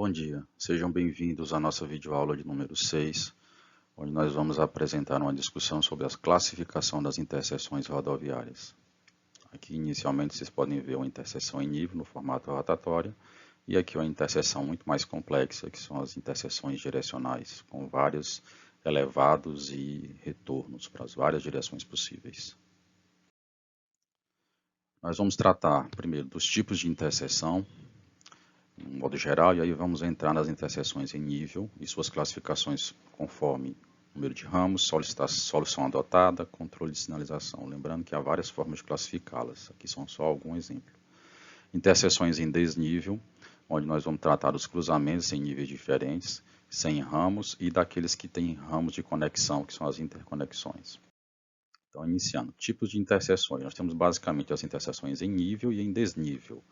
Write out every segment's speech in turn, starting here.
Bom dia, sejam bem-vindos à nossa videoaula de número 6, onde nós vamos apresentar uma discussão sobre a classificação das interseções rodoviárias. Aqui, inicialmente, vocês podem ver uma interseção em nível no formato rotatório, e aqui uma interseção muito mais complexa, que são as interseções direcionais, com vários elevados e retornos para as várias direções possíveis. Nós vamos tratar primeiro dos tipos de interseção, de um modo geral, e aí vamos entrar nas interseções em nível e suas classificações conforme número de ramos, solução adotada, controle de sinalização. Lembrando que há várias formas de classificá-las, aqui são só algum exemplo. Interseções em desnível, onde nós vamos tratar dos cruzamentos em níveis diferentes, sem ramos, e daqueles que têm ramos de conexão, que são as interconexões. Então, iniciando, tipos de interseções. Nós temos basicamente as interseções em nível e em desnível,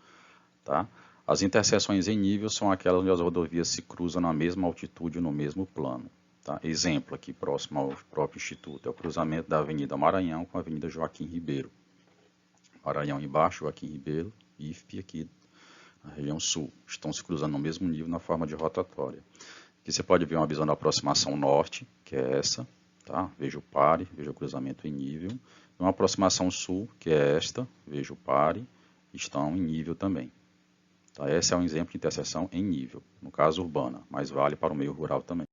tá? As interseções em nível são aquelas onde as rodovias se cruzam na mesma altitude no mesmo plano. Tá? Exemplo aqui próximo ao próprio Instituto é o cruzamento da Avenida Maranhão com a Avenida Joaquim Ribeiro. Maranhão embaixo, Joaquim Ribeiro, IFP aqui na região sul. Estão se cruzando no mesmo nível na forma de rotatória. Aqui você pode ver uma visão da aproximação norte, que é essa. Tá? Veja o pare, veja o cruzamento em nível. E uma aproximação sul, que é esta, veja o pare, estão em nível também. Tá, esse é um exemplo de interseção em nível, no caso urbana, mas vale para o meio rural também.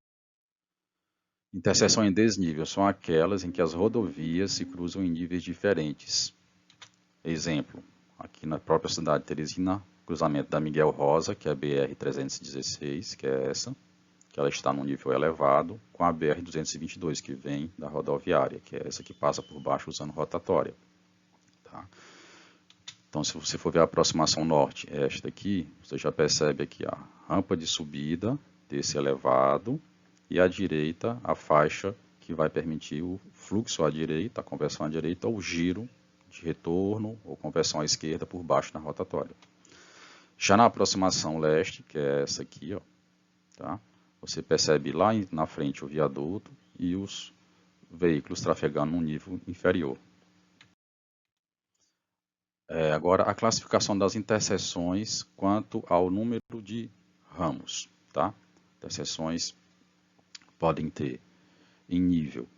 Interseção em desnível são aquelas em que as rodovias se cruzam em níveis diferentes. Exemplo, aqui na própria cidade de Teresina, cruzamento da Miguel Rosa, que é a BR-316, que é essa, que ela está num nível elevado, com a BR-222, que vem da rodoviária, que é essa que passa por baixo usando rotatória. Tá? Então, se você for ver a aproximação norte, esta aqui, você já percebe aqui a rampa de subida desse elevado e à direita a faixa que vai permitir o fluxo à direita, a conversão à direita ou giro de retorno ou conversão à esquerda por baixo na rotatória. Já na aproximação leste, que é essa aqui, ó, tá? Você percebe lá na frente o viaduto e os veículos trafegando num nível inferior. Agora, a classificação das interseções quanto ao número de ramos. Tá? Interseções podem ter em nível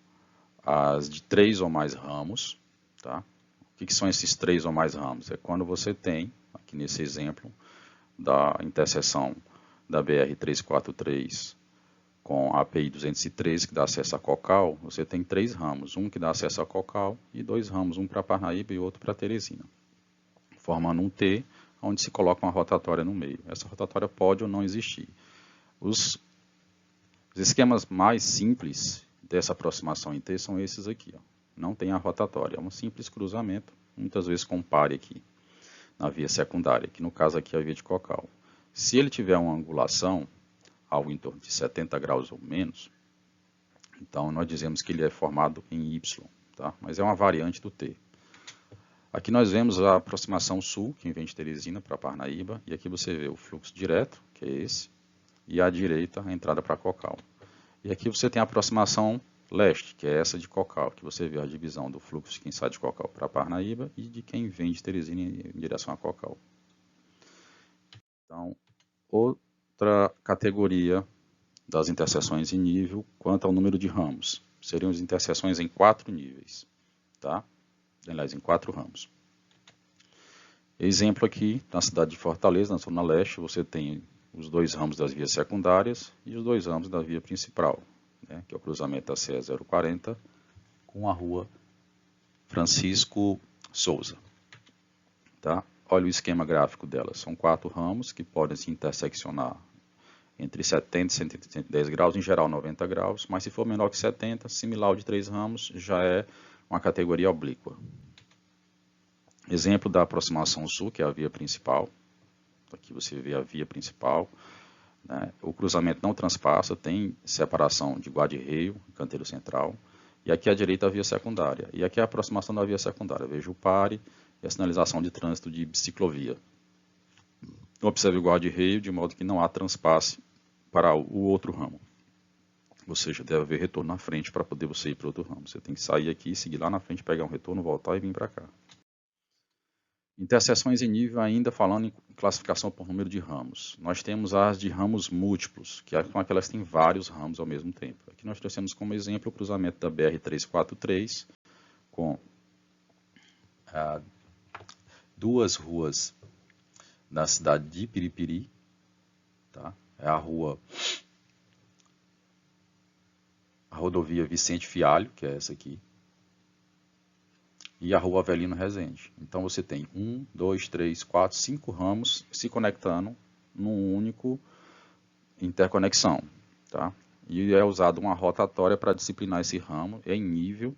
as de 3 ou mais ramos. Tá? O que são esses 3 ou mais ramos? É quando você tem, aqui nesse exemplo, da interseção da BR-343 com a API 213, que dá acesso a Cocal, você tem 3 ramos. Um que dá acesso a Cocal e 2 ramos, um para Parnaíba e outro para Teresina, formando um T, onde se coloca uma rotatória no meio. Essa rotatória pode ou não existir. Os esquemas mais simples dessa aproximação em T são esses aqui. Ó. Não tem a rotatória, é um simples cruzamento, muitas vezes com pare aqui, na via secundária, que no caso aqui é a via de Cocal. Se ele tiver uma angulação, algo em torno de 70 graus ou menos, então nós dizemos que ele é formado em Y, tá? Mas é uma variante do T. Aqui nós vemos a aproximação sul, que vem de Teresina para Parnaíba, e aqui você vê o fluxo direto, que é esse, e à direita a entrada para Cocal. E aqui você tem a aproximação leste, que é essa de Cocal, que você vê a divisão do fluxo de quem sai de Cocal para Parnaíba e de quem vem de Teresina em direção a Cocal. Então, outra categoria das interseções em nível, quanto ao número de ramos, seriam as interseções em 4 níveis, tá? Aliás, em 4 ramos. Exemplo aqui, na cidade de Fortaleza, na zona leste, você tem os 2 ramos das vias secundárias e os 2 ramos da via principal, né, que é o cruzamento da CE 040 com a rua Francisco Souza. Tá? Olha o esquema gráfico dela, são 4 ramos que podem se interseccionar entre 70 e 110 graus, em geral 90 graus, mas se for menor que 70, similar ao de 3 ramos, já é uma categoria oblíqua. Exemplo da aproximação sul, que é a via principal. Aqui você vê a via principal. Né? O cruzamento não transpassa, tem separação de guarda-reio, canteiro central. E aqui à direita a via secundária. E aqui a aproximação da via secundária. Veja o pare e a sinalização de trânsito de ciclovia. Observe o guarda-reio de modo que não há transpasse para o outro ramo. Ou seja, deve haver retorno na frente para poder você ir para o outro ramo. Você tem que sair aqui, seguir lá na frente, pegar um retorno, voltar e vir para cá. Interseções em nível, ainda falando em classificação por número de ramos. Nós temos as de ramos múltiplos, que são aquelas que têm vários ramos ao mesmo tempo. Aqui nós trouxemos como exemplo o cruzamento da BR-343 com duas ruas da cidade de Piripiri. Tá? É a rodovia Vicente Fialho, que é essa aqui, e a rua Avelino Rezende. Então você tem 1, 2, 3, 4, 5 ramos se conectando num único interconexão. Tá? E é usada uma rotatória para disciplinar esse ramo, é em nível,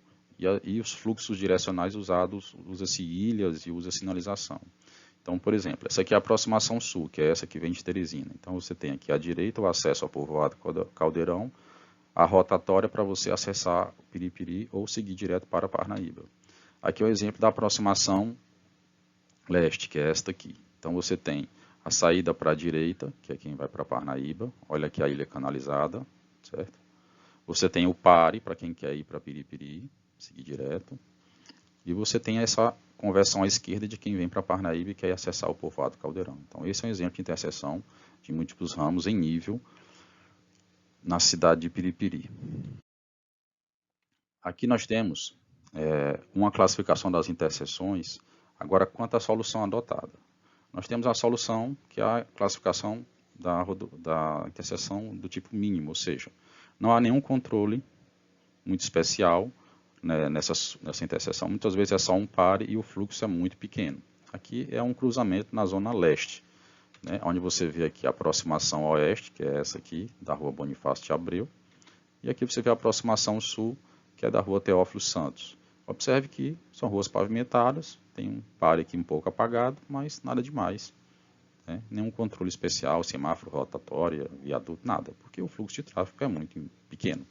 e os fluxos direcionais usados, usa-se ilhas e usa sinalização. Então, por exemplo, essa aqui é a aproximação sul, que é essa que vem de Teresina. Então você tem aqui à direita o acesso ao povoado Caldeirão, a rotatória para você acessar o Piripiri ou seguir direto para Parnaíba. Aqui é o exemplo da aproximação leste, que é esta aqui. Então você tem a saída para a direita, que é quem vai para Parnaíba. Olha aqui a ilha canalizada, certo? Você tem o pare, para quem quer ir para Piripiri, seguir direto. E você tem essa conversão à esquerda de quem vem para Parnaíba e quer acessar o povoado Caldeirão. Então esse é um exemplo de interseção de múltiplos ramos em nível na cidade de Piripiri. Aqui nós temos uma classificação das interseções. Agora, quanto à solução adotada. Nós temos a solução, que é a classificação da interseção do tipo mínimo, ou seja, não há nenhum controle muito especial, né, nessa interseção. Muitas vezes é só um pare e o fluxo é muito pequeno. Aqui é um cruzamento na zona leste, né, onde você vê aqui a aproximação oeste, que é essa aqui, da rua Bonifácio de Abreu, e aqui você vê a aproximação sul, que é da rua Teófilo Santos. Observe que são ruas pavimentadas, tem um pare aqui um pouco apagado, mas nada demais. Né? Nenhum controle especial, semáforo, rotatória, viaduto, nada, porque o fluxo de tráfego é muito pequeno.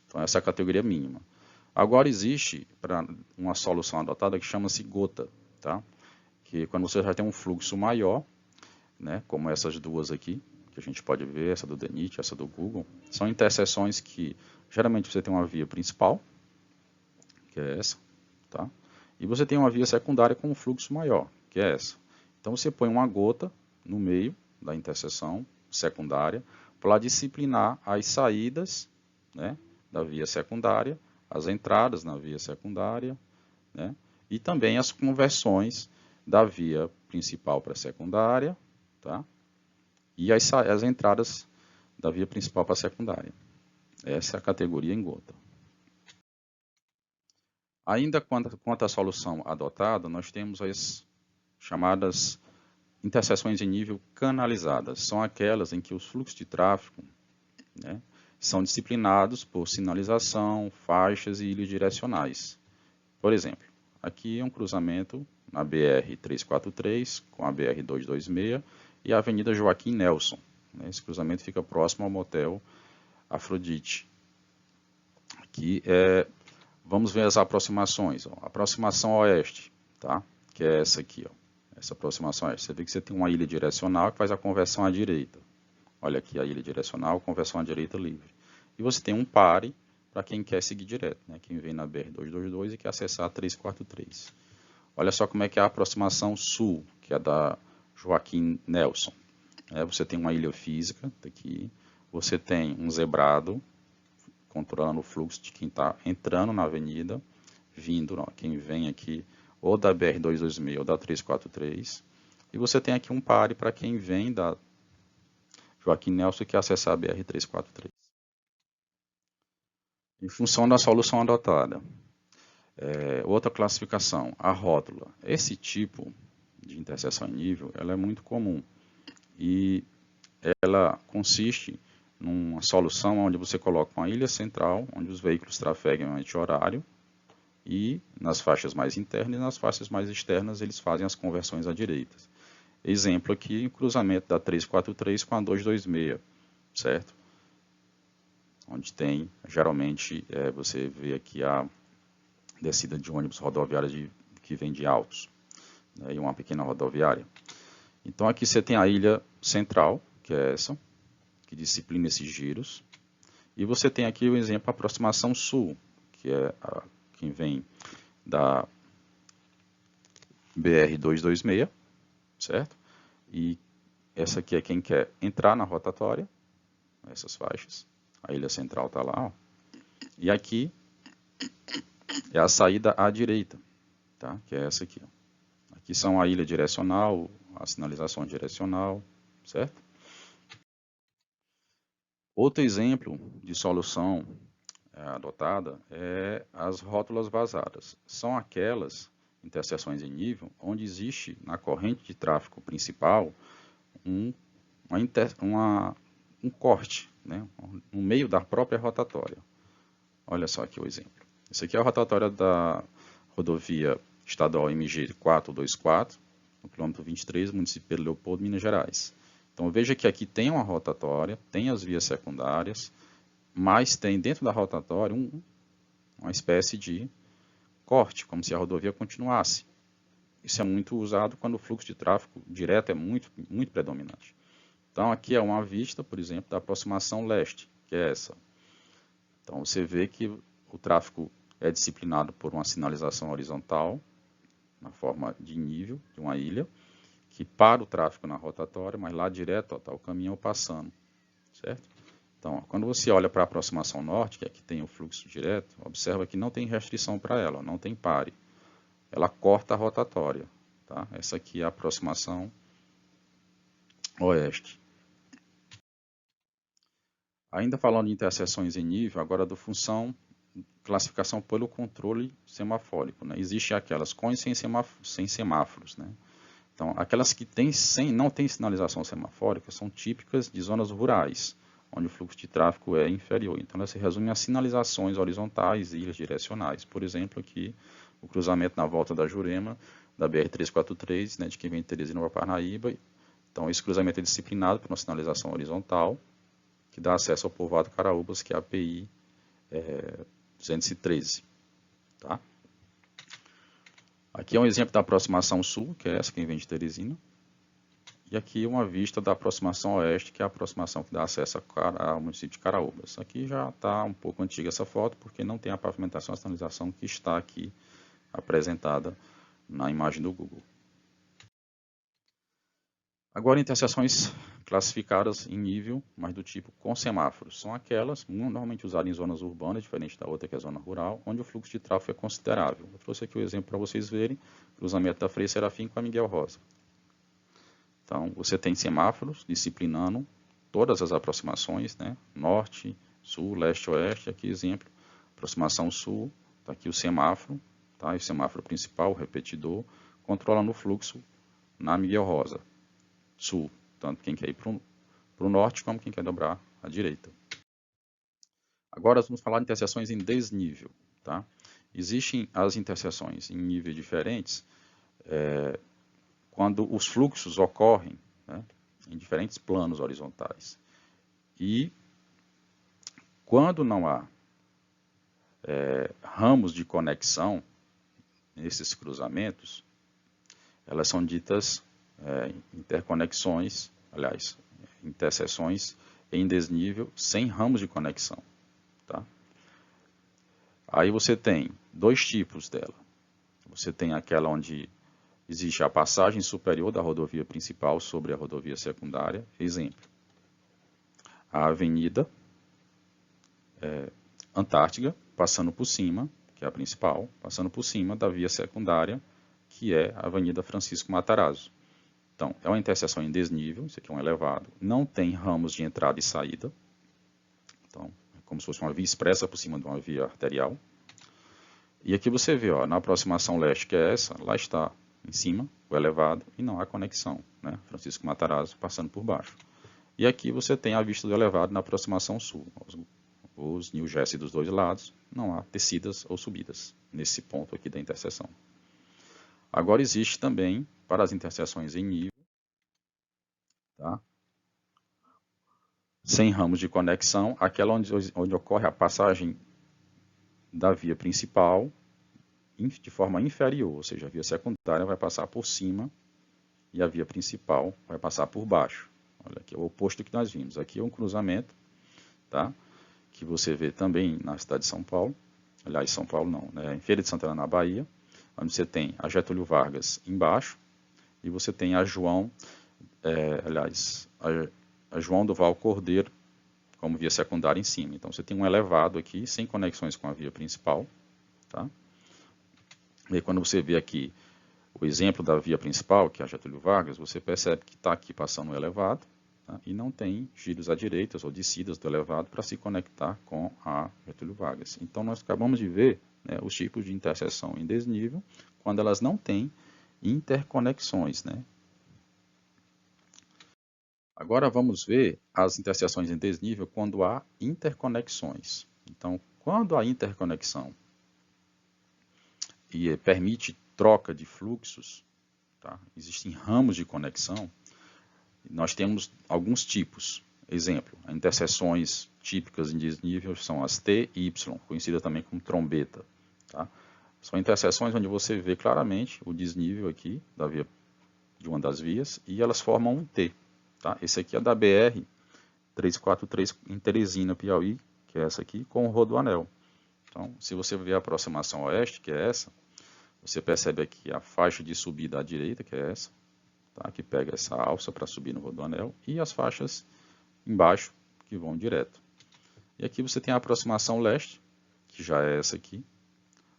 Então essa é a categoria mínima. Agora existe uma solução adotada que chama-se gota, tá? Que quando você já tem um fluxo maior, né, como essas duas aqui, que a gente pode ver, essa do DENIT, essa do Google, são interseções que geralmente você tem uma via principal, que é essa, tá? E você tem uma via secundária com um fluxo maior, que é essa. Então você põe uma gota no meio da interseção secundária para disciplinar as saídas, né, da via secundária, as entradas na via secundária, né, e também as conversões da via principal para a secundária, tá? E as entradas da via principal para a secundária. Essa é a categoria em gota. Ainda quanto à solução adotada, nós temos as chamadas interseções em nível canalizadas. São aquelas em que os fluxos de tráfego, né, são disciplinados por sinalização, faixas e ilhas direcionais. Por exemplo, aqui é um cruzamento na BR-343 com a BR-226 e a Avenida Joaquim Nelson. Esse cruzamento fica próximo ao motel Afrodite. Aqui vamos ver as aproximações. Ó. Aproximação oeste, tá? Que é essa aqui. Ó. Essa aproximação oeste. Você vê que você tem uma ilha direcional que faz a conversão à direita. Olha aqui a ilha direcional, conversão à direita livre. E você tem um pare para quem quer seguir direto, né? Quem vem na BR-222 e quer acessar a 343. Olha só como é que é a aproximação sul, que é da Joaquim Nelson. Você tem uma ilha física, daqui. Você tem um zebrado, controlando o fluxo de quem está entrando na avenida, vindo, ó, quem vem aqui ou da BR-226 ou da 343. E você tem aqui um pare para quem vem da Joaquim Nelson e quer acessar a BR-343. Em função da solução adotada. Outra classificação, a rótula. Esse tipo de interseção em nível, ela é muito comum e ela consiste numa solução onde você coloca uma ilha central, onde os veículos trafegam em anti-horário e nas faixas mais internas e nas faixas mais externas eles fazem as conversões à direita. Exemplo aqui, o cruzamento da 343 com a 226, certo? Onde tem, geralmente, você vê aqui a descida de ônibus rodoviária que vem de Altos, né, e uma pequena rodoviária. Então aqui você tem a ilha central, que é essa, que disciplina esses giros, e você tem aqui o exemplo, a aproximação sul, que é quem vem da BR-226, certo? E essa aqui é quem quer entrar na rotatória, essas faixas. A ilha central está lá, ó. E aqui é a saída à direita, tá? Que é essa aqui, ó. Aqui são a ilha direcional, a sinalização direcional, certo? Outro exemplo de solução adotada é as rótulas vazadas. São aquelas interseções em nível onde existe na corrente de tráfego principal um corte, né, no meio da própria rotatória. Olha só aqui o exemplo. Esse aqui é a rotatória da rodovia estadual MG 424, no quilômetro 23, município de Leopoldo, Minas Gerais. Então veja que aqui tem uma rotatória, tem as vias secundárias, mas tem dentro da rotatória uma espécie de corte, como se a rodovia continuasse. Isso é muito usado quando o fluxo de tráfego direto é muito predominante. Então aqui é uma vista, por exemplo, da aproximação leste, que é essa. Então você vê que o tráfego é disciplinado por uma sinalização horizontal, na forma de nível de uma ilha, que para o tráfego na rotatória, mas lá direto está o caminhão passando, certo? Então, quando você olha para a aproximação norte, que aqui tem o fluxo direto, observa que não tem restrição para ela, não tem pare. Ela corta a rotatória, tá? Essa aqui é a aproximação oeste. Ainda falando de interseções em nível, agora do função classificação pelo controle semafórico, né? Existem aquelas com e sem semáforos, né? Então, aquelas que não têm sinalização semafórica são típicas de zonas rurais, onde o fluxo de tráfego é inferior. Então, elas se resumem a sinalizações horizontais e ilhas direcionais. Por exemplo, aqui, o cruzamento na volta da Jurema, da BR-343, né, de quem vem de Teresina para Parnaíba. Então, esse cruzamento é disciplinado por uma sinalização horizontal, que dá acesso ao povoado Caraúbas, que é a API 213. Tá? Aqui é um exemplo da aproximação sul, que é essa que vem de Teresina. E aqui uma vista da aproximação oeste, que é a aproximação que dá acesso ao município de Caraúbas. Aqui já está um pouco antiga essa foto, porque não tem a pavimentação e a sinalização que está aqui apresentada na imagem do Google. Agora, interseções classificadas em nível, mas do tipo com semáforos. São aquelas normalmente usadas em zonas urbanas, diferente da outra que é a zona rural, onde o fluxo de tráfego é considerável. Eu trouxe aqui o exemplo para vocês verem, cruzamento da Frei Serafim com a Miguel Rosa. Então, você tem semáforos disciplinando todas as aproximações, né? Norte, sul, leste, oeste. Aqui, exemplo, aproximação sul, está aqui o semáforo, tá? E o semáforo principal, o repetidor, controlando o fluxo na Miguel Rosa, sul, tanto quem quer ir para o norte como quem quer dobrar à direita. Agora vamos falar de interseções em desnível. Tá? Existem as interseções em níveis diferentes quando os fluxos ocorrem, né, em diferentes planos horizontais. E quando não há ramos de conexão nesses cruzamentos, elas são ditas interconexões, aliás, interseções em desnível sem ramos de conexão. Tá? Aí você tem dois tipos dela. Você tem aquela onde existe a passagem superior da rodovia principal sobre a rodovia secundária. Exemplo, a Avenida Antártica, passando por cima, que é a principal, passando por cima da via secundária, que é a Avenida Francisco Matarazzo. Então, é uma interseção em desnível, isso aqui é um elevado, não tem ramos de entrada e saída, então, é como se fosse uma via expressa por cima de uma via arterial. E aqui você vê, ó, na aproximação leste, que é essa, lá está em cima, o elevado, e não há conexão, né? Francisco Matarazzo passando por baixo. E aqui você tem a vista do elevado na aproximação sul, os New Jersey dos dois lados, não há descidas ou subidas nesse ponto aqui da interseção. Agora existe também, para as interseções em nível, tá? Sem ramos de conexão, aquela onde ocorre a passagem da via principal de forma inferior, ou seja, a via secundária vai passar por cima e a via principal vai passar por baixo. Olha aqui, é o oposto do que nós vimos. Aqui é um cruzamento, tá? Que você vê também na cidade de São Paulo, aliás, São Paulo não, né? Em Feira de Santana, na Bahia, onde você tem a Getúlio Vargas embaixo, e você tem a João, a João Duval Cordeiro como via secundária em cima. Então você tem um elevado aqui, sem conexões com a via principal. Tá? E aí, quando você vê aqui o exemplo da via principal, que é a Getúlio Vargas, você percebe que está aqui passando um elevado, tá? E não tem giros à direita ou descidas do elevado para se conectar com a Getúlio Vargas. Então nós acabamos de ver, né, os tipos de interseção em desnível, quando elas não têm interconexões, né? Agora vamos ver as interseções em desnível quando há interconexões. Então, quando há interconexão e permite troca de fluxos, tá? Existem ramos de conexão, nós temos alguns tipos. Exemplo, interseções típicas em desnível são as T e Y, conhecidas também como trombeta. Tá? São interseções onde você vê claramente o desnível aqui da via, de uma das vias e elas formam um T. Tá? Esse aqui é da BR 343 em Teresina, Piauí, que é essa aqui, com o Rodoanel. Então, se você ver a aproximação oeste, que é essa, você percebe aqui a faixa de subida à direita, que é essa, tá? Que pega essa alça para subir no Rodoanel, e as faixas embaixo, que vão direto. E aqui você tem a aproximação leste, que já é essa aqui,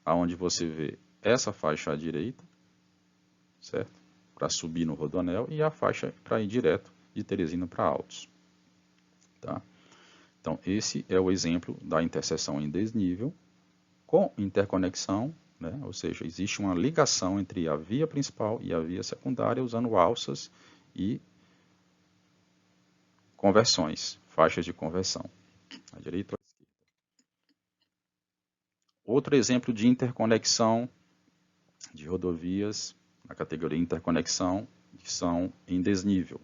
aonde você vê essa faixa à direita, certo? Para subir no Rodoanel, e a faixa para ir direto de Teresina para Altos. Tá? Então, esse é o exemplo da interseção em desnível com interconexão, né? Ou seja, existe uma ligação entre a via principal e a via secundária usando alças e conversões, faixas de conversão, à direita ou à esquerda. Outro exemplo de interconexão de rodovias, na categoria interconexão, que são em desnível.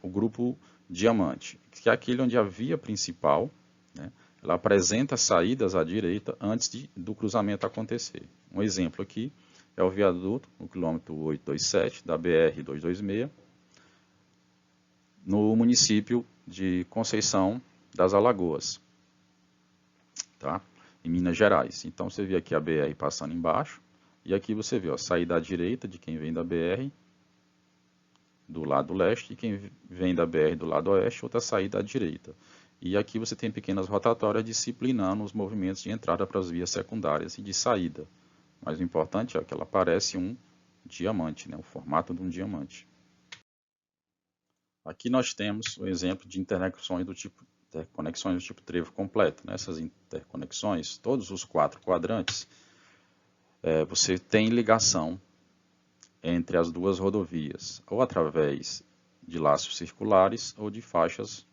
O grupo diamante, que é aquele onde a via principal, né, ela apresenta saídas à direita antes do cruzamento acontecer. Um exemplo aqui é o viaduto, no quilômetro 827 da BR-226, no município de Conceição das Alagoas, tá? Em Minas Gerais. Então você vê aqui a BR passando embaixo, e aqui você vê a saída à direita de quem vem da BR do lado leste, e quem vem da BR do lado oeste, outra saída à direita. E aqui você tem pequenas rotatórias disciplinando os movimentos de entrada para as vias secundárias e de saída. Mas o importante é que ela parece um diamante, né? O formato de um diamante. Aqui nós temos o exemplo de interconexões do tipo trevo completo. Nessas interconexões, todos os 4 quadrantes, você tem ligação entre as duas rodovias, ou através de laços circulares ou de faixas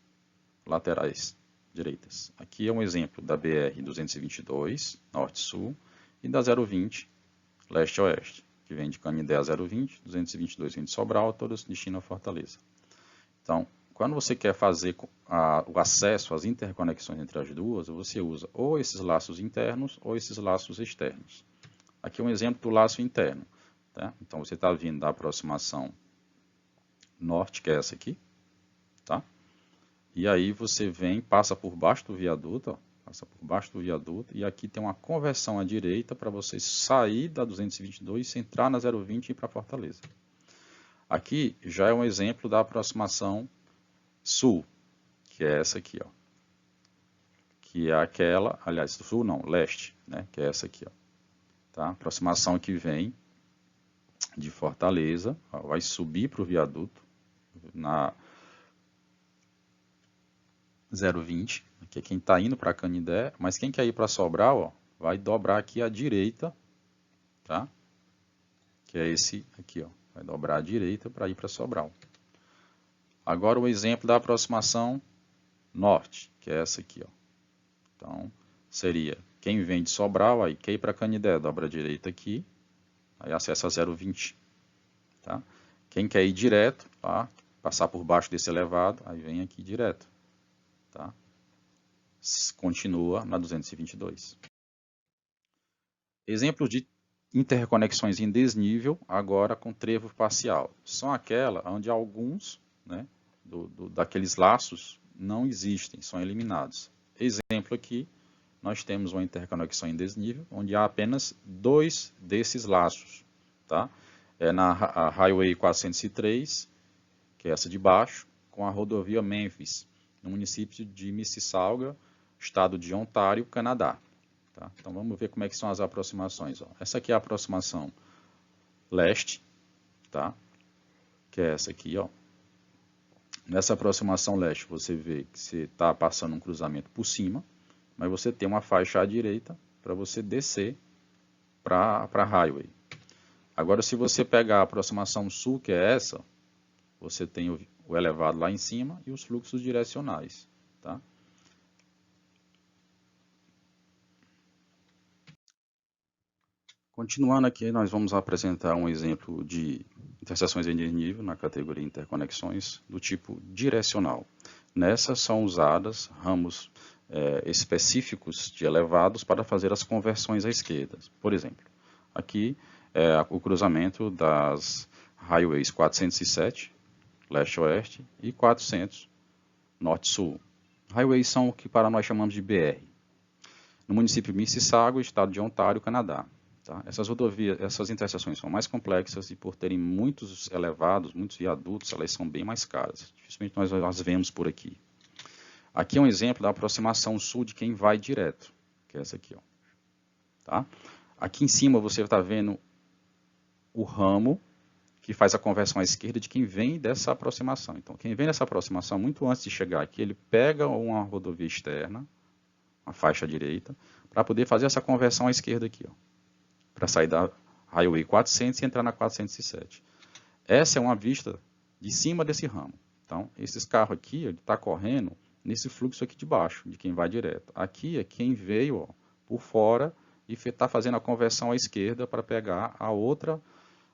laterais direitas. Aqui é um exemplo da BR-222, norte-sul, e da 020, leste-oeste, que vem de Canindé a 020, 222 vem de Sobral, todas destino a Fortaleza. Então, quando você quer fazer o acesso às interconexões entre as duas, você usa ou esses laços internos ou esses laços externos. Aqui é um exemplo do laço interno. Tá? Então, você está vindo da aproximação norte, que é essa aqui, tá? E aí você vem, passa por baixo do viaduto, ó, passa por baixo do viaduto, e aqui tem uma conversão à direita para você sair da 222, entrar na 020 e ir para Fortaleza. Aqui já é um exemplo da aproximação sul, que é essa aqui, ó. Que é aquela, aliás, sul não, leste, né? Que é essa aqui, ó. Tá? Aproximação que vem de Fortaleza, ó, vai subir para o viaduto na 020, que é quem está indo para Canindé, mas quem quer ir para Sobral, ó, vai dobrar aqui à direita, tá? Que é esse aqui, ó, vai dobrar à direita para ir para Sobral. Agora o exemplo da aproximação norte, que é essa aqui, ó. Então, seria quem vem de Sobral, aí quer ir para Canindé, dobra à direita aqui, aí acessa 020, tá? Quem quer ir direto, tá? Passar por baixo desse elevado, aí vem aqui direto, tá? Continua na 222. Exemplos de interconexões em desnível, agora com trevo parcial. São aquelas onde alguns, né, daqueles laços não existem, são eliminados. Exemplo aqui, nós temos uma interconexão em desnível, onde há apenas 2 desses laços. Tá? É na Highway 403, que é essa de baixo, com a rodovia Memphis, no município de Mississauga, estado de Ontário, Canadá. Tá? Então vamos ver como é que são as aproximações. Ó. Essa aqui é a aproximação leste, tá? Que é essa aqui. Ó. Nessa aproximação leste você vê que você está passando um cruzamento por cima, mas você tem uma faixa à direita para você descer para a highway. Agora, se você pegar a aproximação sul, que é essa, você tem o elevado lá em cima e os fluxos direcionais. Tá? Continuando aqui, nós vamos apresentar um exemplo de interseções em desnível na categoria interconexões do tipo direcional. Nessas são usadas ramos específicos de elevados para fazer as conversões à esquerda. Por exemplo, aqui é o cruzamento das highways 407, leste-oeste, e 400, norte-sul. Highways são o que para nós chamamos de BR. No município de Mississauga, estado de Ontário, Canadá. Tá? Essas rodovias, essas interseções são mais complexas e por terem muitos elevados, muitos viadutos, elas são bem mais caras. Dificilmente nós as vemos por aqui. Aqui é um exemplo da aproximação sul de quem vai direto, que é essa aqui. Ó. Tá? Aqui em cima você está vendo o ramo que faz a conversão à esquerda de quem vem dessa aproximação. Então, quem vem dessa aproximação, muito antes de chegar aqui, ele pega uma rodovia externa, uma faixa à direita, para poder fazer essa conversão à esquerda aqui, para sair da Highway 400 e entrar na 407. Essa é uma vista de cima desse ramo. Então, esses carros aqui, ele está correndo nesse fluxo aqui de baixo, de quem vai direto. Aqui é quem veio por fora e está fazendo a conversão à esquerda para pegar a outra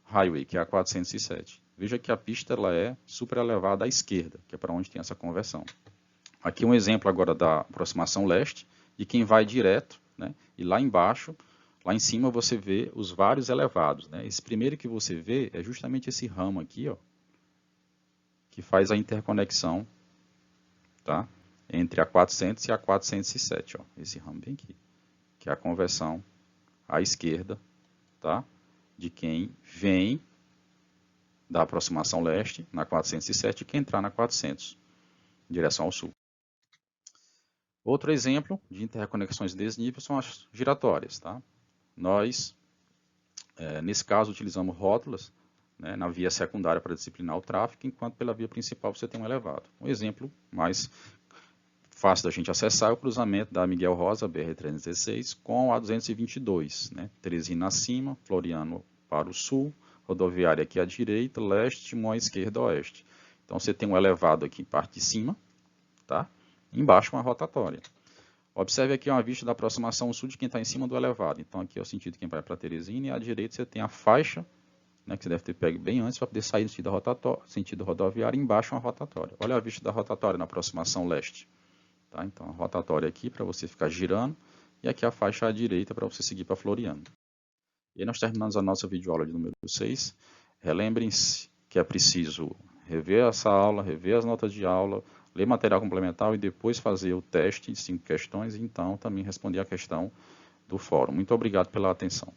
highway, que é a 407. Veja que a pista ela é super elevada à esquerda, que é para onde tem essa conversão. Aqui um exemplo agora da aproximação leste, de quem vai direto, né? E lá embaixo, lá em cima você vê os vários elevados. Né? Esse primeiro que você vê é justamente esse ramo aqui, ó, que faz a interconexão, tá? Entre a 400 e a 407. Ó, esse ramo bem aqui, que é a conversão à esquerda, tá? De quem vem da aproximação leste, na 407, e quem entrar na 400, em direção ao sul. Outro exemplo de interconexões de desnível são as giratórias. Tá? Nós, nesse caso, utilizamos rótulas, né, na via secundária para disciplinar o tráfego, enquanto pela via principal você tem um elevado. Um exemplo mais fácil da gente acessar é o cruzamento da Miguel Rosa, BR-316, com a 222, né, Teresina acima, Floriano para o sul, rodoviária aqui à direita, leste, Timon à esquerda, oeste. Então você tem um elevado aqui em parte de cima, tá? Embaixo uma rotatória. Observe aqui uma vista da aproximação sul de quem está em cima do elevado. Então aqui é o sentido de quem vai para Teresina e à direita você tem a faixa, né, que você deve ter pego bem antes para poder sair no sentido rodoviário, embaixo uma rotatória. Olha a vista da rotatória na aproximação leste. Tá? Então a rotatória aqui para você ficar girando e aqui a faixa à direita para você seguir para Floriano. E aí nós terminamos a nossa videoaula de número 6. Relembrem-se que é preciso rever essa aula, rever as notas de aula, ler material complementar e depois fazer o teste de 5 questões e então também responder a questão do fórum. Muito obrigado pela atenção.